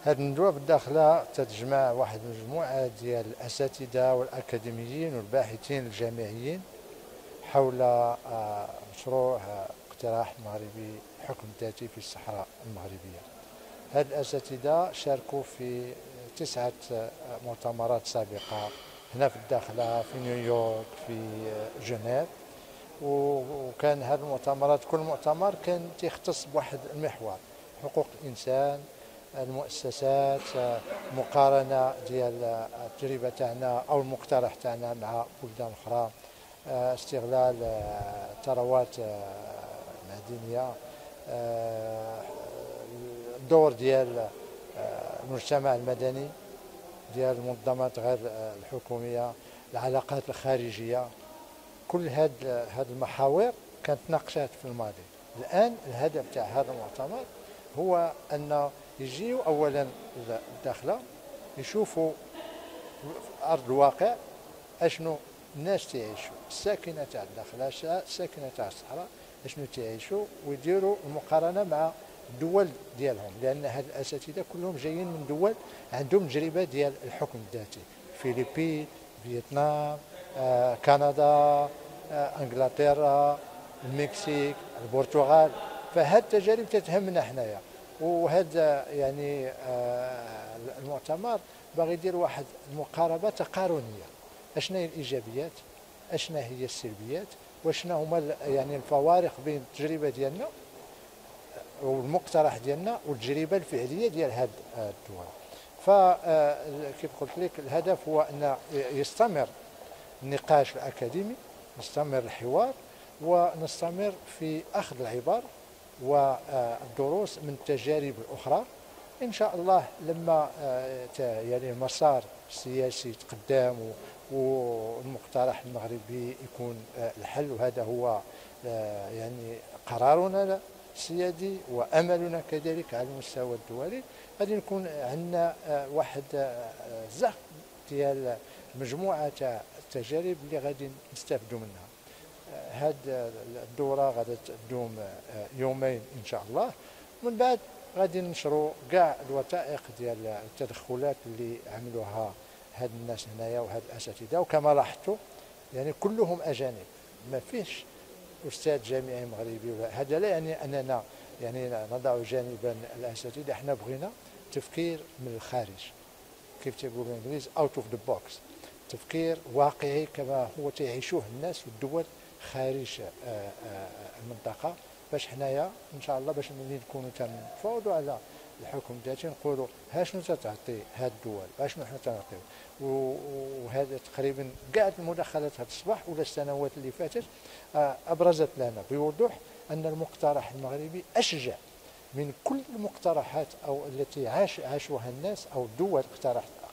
هذه الندوة بالداخلة تتجمع واحد المجموعة ديال الأساتذة والأكاديميين والباحثين الجامعيين حول مشروع اقتراح مغربي حكم ذاتي في الصحراء المغربية. هاد الأساتذة شاركوا في 9 مؤتمرات سابقة هنا في الداخلة، في نيويورك، في جنيف، وكان هذه المؤتمرات كل مؤتمر كان يختص بواحد المحور: حقوق الإنسان، المؤسسات، مقارنة ديال التجربة تاعنا أو المقترح تاعنا مع بلدان أخرى، استغلال ثروات معدنية، الدور ديال المجتمع المدني، ديال المنظمات غير الحكومية، العلاقات الخارجية. كل هاد المحاور كانت ناقشات في الماضي. الآن الهدف تاع هذا المؤتمر هو أن يجيو أولا الداخلة يشوفوا في أرض الواقع أشنو الناس تعيشوا، الساكنة تاع الداخلة، الساكنة تاع الصحراء أشنو تعيشوا، ويديروا المقارنة مع الدول ديالهم، لأن هاد الأساتذة كلهم جايين من دول عندهم تجربة ديال الحكم الذاتي: فيلبين، فيتنام، كندا، انجلترا، المكسيك، البرتغال. فهاد التجارب تتهمنا حنايا، وهذا يعني المؤتمر باغي يدير واحد المقاربه تقارنيه: اشنا هي الايجابيات، اشنا هي السلبيات، واشنا هما يعني الفوارق بين التجربه ديالنا والمقترح ديالنا والتجربه الفعليه ديال هاد الدول. فكيف قلت لك، الهدف هو ان يستمر النقاش الأكاديمي، نستمر الحوار، ونستمر في أخذ العبر والدروس من التجارب الأخرى. إن شاء الله لما يعني المسار السياسي يتقدم والمقترح المغربي يكون الحل، وهذا هو يعني قرارنا السيادي وأملنا كذلك على المستوى الدولي، غادي نكون عندنا واحد زخم ديال مجموعة تاع التجارب اللي غادي نستافدوا منها. هاد الدورة غادي تدوم يومين إن شاء الله، ومن بعد غادي ننشروا كاع الوثائق ديال التدخلات اللي عملوها هاد الناس هنايا وهاد الأساتذة. وكما لاحظتوا يعني كلهم أجانب، ما فيش أستاذ جامعي مغربي. هذا لا يعني أننا يعني نضع جانبا الأساتذة، احنا بغينا تفكير من الخارج، كيف تقول الانجليز اوت اوف ذا بوكس، تفكير واقعي كما هو تعيشوه الناس والدول خارج المنطقه، باش حنايا ان شاء الله باش ملي نكونوا تنفاوضوا على الحكم الذاتي نقولوا ها شنو تعطي هاد الدول، ها شنو حنا تنعطيو. وهذا تقريبا كاع المداخلات هذا الصباح ولا السنوات اللي فاتت ابرزت لنا بوضوح ان المقترح المغربي اشجع من كل المقترحات أو التي عاشوها الناس أو الدول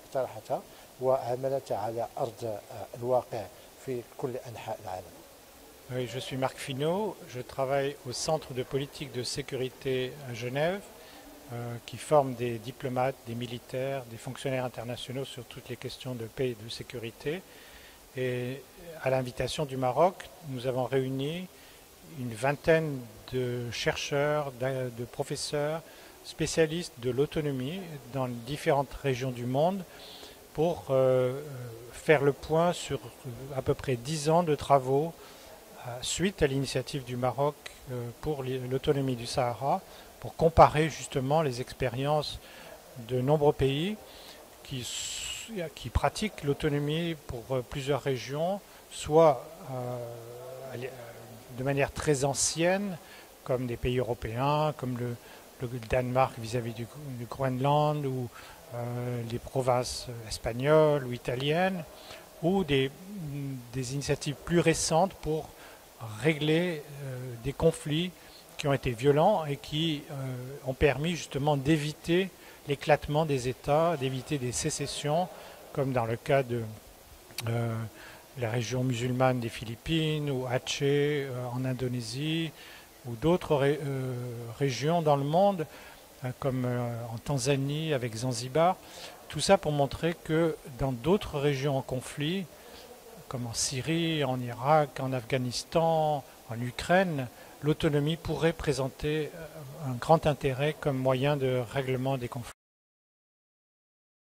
اقترحتها وعملتها على أرض الواقع في كل أنحاء العالم. Oui, je suis Marc Finot, je travaille au Centre de politique de sécurité à Genève, qui forme des diplomates, des militaires, des fonctionnaires internationaux sur toutes les questions de paix et de sécurité. Et à l'invitation du Maroc, nous avons réuni une vingtaine de chercheurs, de professeurs, spécialistes de l'autonomie dans différentes régions du monde pour faire le point sur à peu près 10 ans de travaux suite à l'initiative du Maroc pour l'autonomie du Sahara, pour comparer justement les expériences de nombreux pays qui pratiquent l'autonomie pour plusieurs régions, soit de manière très ancienne, comme des pays européens, comme le Danemark vis-à-vis du Groenland, ou les provinces espagnoles ou italiennes, ou des initiatives plus récentes pour régler des conflits qui ont été violents et qui ont permis justement d'éviter l'éclatement des États, d'éviter des sécessions, comme dans le cas de la région musulmane des Philippines ou Aceh en Indonésie, ou d'autres régions dans le monde, comme en Tanzanie avec Zanzibar. Tout ça pour montrer que dans d'autres régions en conflit, comme en Syrie, en Irak, en Afghanistan, en Ukraine, l'autonomie pourrait présenter un grand intérêt comme moyen de règlement des conflits.